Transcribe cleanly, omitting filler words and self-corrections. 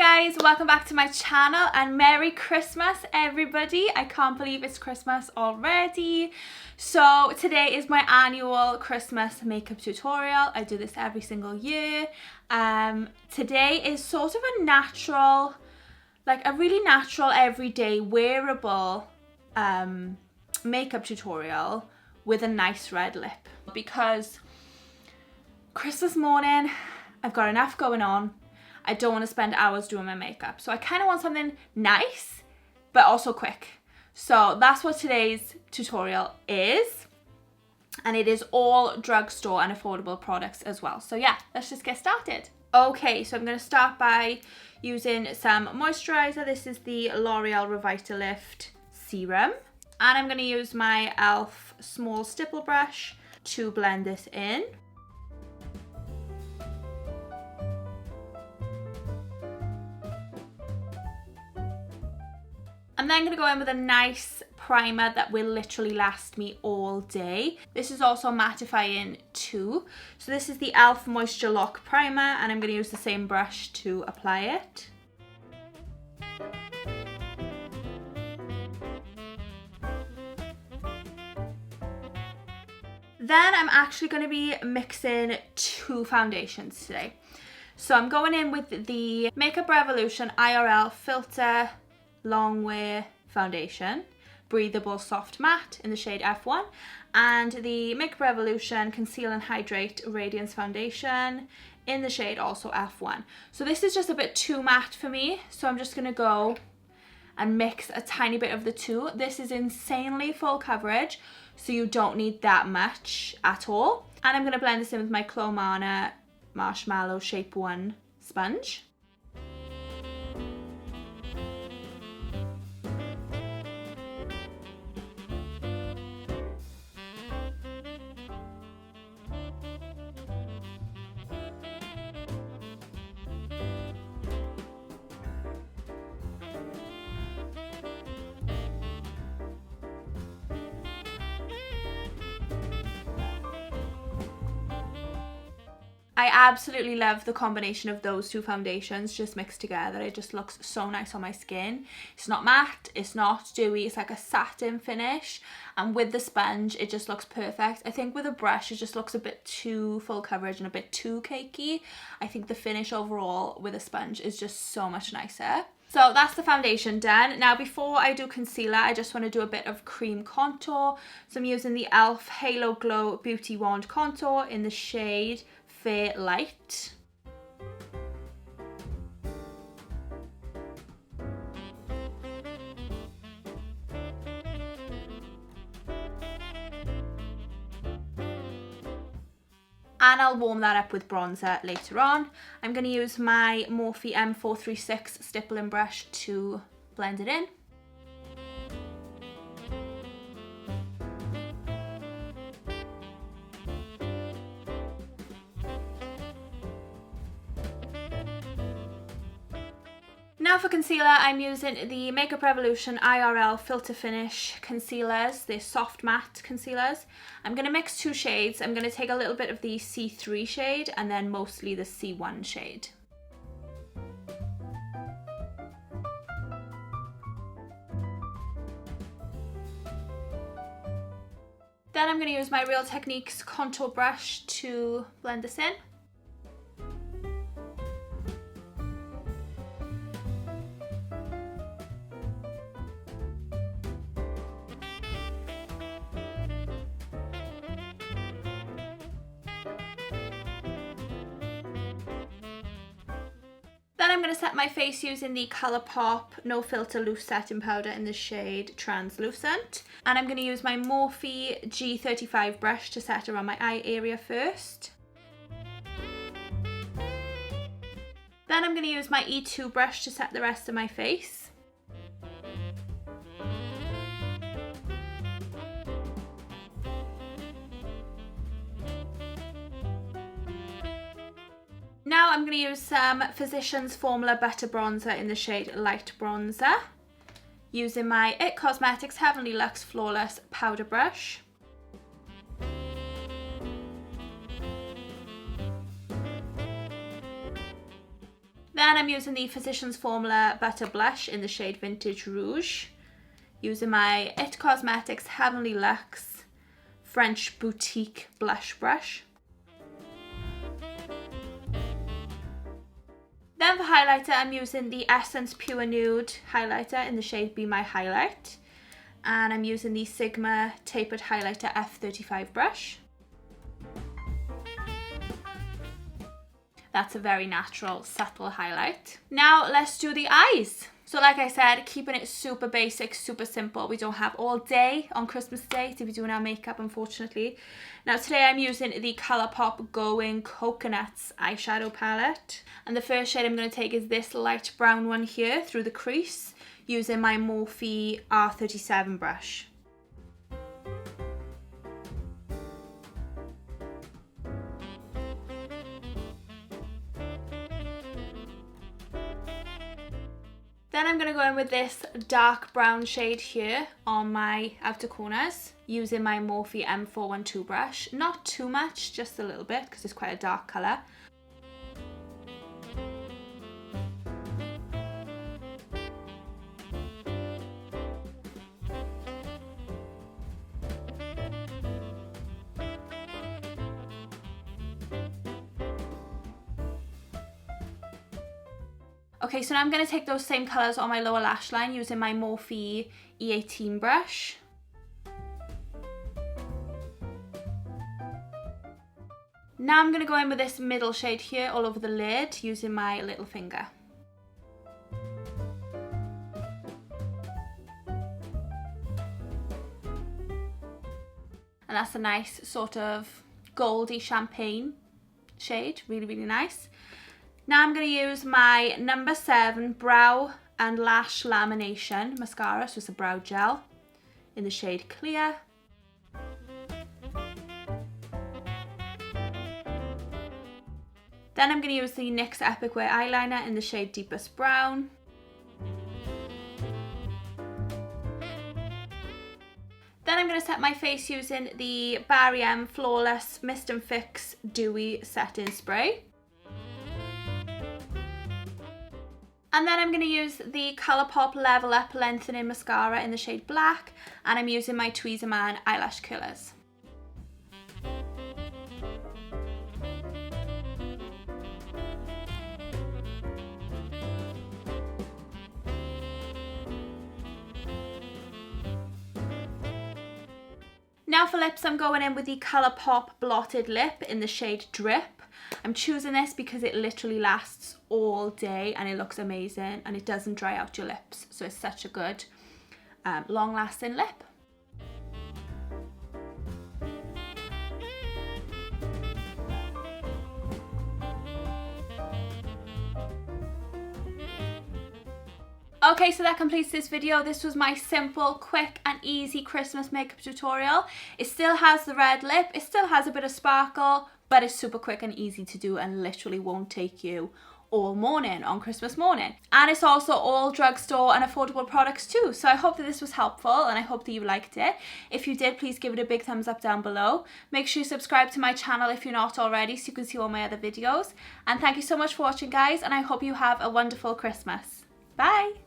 guys, welcome back to my channel and Merry Christmas everybody. I can't believe it's Christmas already. So today is my annual Christmas makeup tutorial. I do this every single year. Today is sort of a natural, like a really natural everyday wearable makeup tutorial with a nice red lip, because Christmas morning I've got enough going on. I don't want to spend hours doing my makeup. So I kind of want something nice, but also quick. So that's what today's tutorial is. And it is all drugstore and affordable products as well. So yeah, let's just get started. Okay, so I'm going to start by using some moisturizer. This is the L'Oreal Revitalift Serum. And I'm going to use my e.l.f. small stipple brush to blend this in. I'm then going to go in with a nice primer that will literally last me all day. This is also mattifying too. So this is the e.l.f. Moisture Lock Primer, and I'm going to use the same brush to apply it. Then I'm actually going to be mixing two foundations today. So I'm going in with the Makeup Revolution IRL Filter Long Wear Foundation, Breathable Soft Matte in the shade F1, and the Makeup Revolution Conceal and Hydrate Radiance Foundation in the shade also F1. So this is just a bit too matte for me, so I'm just going to go and mix a tiny bit of the two. This is insanely full coverage, so you don't need that much at all. And I'm going to blend this in with my Clomana Marshmallow Shape 1 sponge. I absolutely love the combination of those two foundations just mixed together. It just looks so nice on my skin. It's not matte, it's not dewy, it's like a satin finish. And with the sponge, it just looks perfect. I think with a brush, it just looks a bit too full coverage and a bit too cakey. I think the finish overall with a sponge is just so much nicer. So that's the foundation done. Now before I do concealer, I just want to do a bit of cream contour. So I'm using the e.l.f. Halo Glow Beauty Wand Contour in the shade Fair Light. And I'll warm that up with bronzer later on. I'm going to use my Morphe M436 Stippling brush to blend it in. Now for concealer, I'm using the Makeup Revolution IRL Filter Finish concealers. They're soft matte concealers. I'm going to mix two shades. I'm going to take a little bit of the C3 shade and then mostly the C1 shade. Then I'm going to use my Real Techniques contour brush to blend this in. Then I'm going to set my face using the Colourpop No Filter Loose Setting Powder in the shade Translucent. And I'm going to use my Morphe G35 brush to set around my eye area first. Then I'm going to use my E2 brush to set the rest of my face. Now I'm going to use some Physicians Formula Butter Bronzer in the shade Light Bronzer, using my IT Cosmetics Heavenly Luxe Flawless Powder Brush. Then I'm using the Physicians Formula Butter Blush in the shade Vintage Rouge. Using my IT Cosmetics Heavenly Luxe French Boutique Blush Brush. Then for highlighter, I'm using the Essence Pure Nude highlighter in the shade Be My Highlight. And I'm using the Sigma Tapered Highlighter F35 brush. That's a very natural, subtle highlight. Now let's do the eyes. So like I said, keeping it super basic, super simple. We don't have all day on Christmas Day to be doing our makeup, unfortunately. Now today I'm using the Colourpop Going Coconuts eyeshadow palette. And the first shade I'm going to take is this light brown one here through the crease, using my Morphe R37 brush. Then I'm going to go in with this dark brown shade here on my outer corners using my Morphe M412 brush. Not too much, just a little bit because it's quite a dark colour. Okay, so now I'm going to take those same colours on my lower lash line using my Morphe E18 brush. Now I'm going to go in with this middle shade here all over the lid using my little finger. And that's a nice sort of goldy champagne shade, really, really nice. Now I'm going to use my number 7 Brow and Lash Lamination Mascara, so it's a brow gel in the shade Clear. Then I'm going to use the NYX Epic Wear Eyeliner in the shade Deepest Brown. Then I'm going to set my face using the Barry M Flawless Mist and Fix Dewy Setting Spray. And then I'm going to use the Colourpop Level Up Lengthening Mascara in the shade Black, and I'm using my Tweezerman eyelash curlers. Now for lips, I'm going in with the Colourpop Blotted Lip in the shade Drip. I'm choosing this because it literally lasts all day and it looks amazing and it doesn't dry out your lips. So it's such a good long-lasting lip. Okay, so that completes this video. This was my simple, quick and easy Christmas makeup tutorial. It still has the red lip, it still has a bit of sparkle, but it's super quick and easy to do and literally won't take you all morning on Christmas morning. And it's also all drugstore and affordable products too. So I hope that this was helpful and I hope that you liked it. If you did, please give it a big thumbs up down below. Make sure you subscribe to my channel if you're not already so you can see all my other videos. And thank you so much for watching, guys, and I hope you have a wonderful Christmas. Bye!